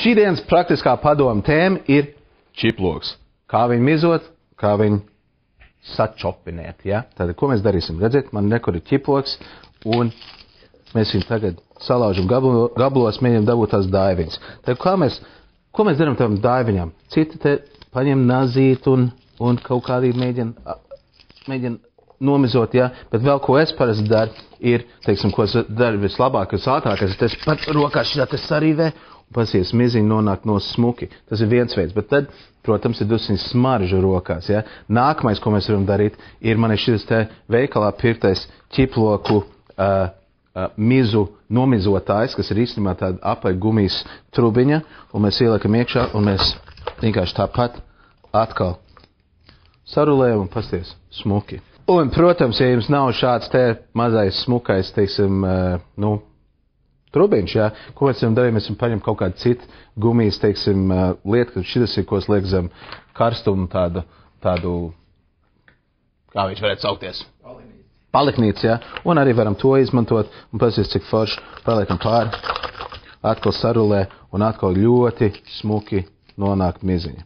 šīdienas praktiskā padoma tēma ir ķiploks. Kā viņu mizot, kā viņu sačopinēt, ja? Tātad, ko mēs darīsim? Redziet, man nekur ir ķiploks, un mēs viņu tagad salaužam gabalos, mēģinām dabūt tās daiviņas. Tad, ko mēs darām tam daiviņām? Citi te paņem nazīt un kaut kādī mēģina nomizot, ja? Bet vēl, ko es parasti daru, ir, teiksim, ko es daru vislabākais, ātrākais, es pat rokās šitā te sarīvē, un pasies miziņi nonāk no smuki. Tas ir viens veids, bet tad, protams, ir dusiņi smaržu rokās, ja? Nākamais, ko mēs varam darīt, ir man ir šis te veikalā pirktais ķiploku mizu nomizotājs, kas ir īstenībā tāda apaļ gumijas trubiņa, un mēs ieliekam iekšā, un mēs vienkārši tāpat atkal sarulējam un pasties smuki. Un, protams, ja jums nav šāds te mazais smukais, teiksim, trubiņš, ja, ko mēs varam darīt, mēs varam paņemt kaut kādu citu gumijas, teiksim, lietu, kad šitas ir, ko es lieku zem karstumu tādu, kā viņš varētu saukties? Paliknīts, ja, un arī varam to izmantot, un pasies, cik forši paliekam pāri, atkal sarulē, un atkal ļoti smuki nonāk miziņa.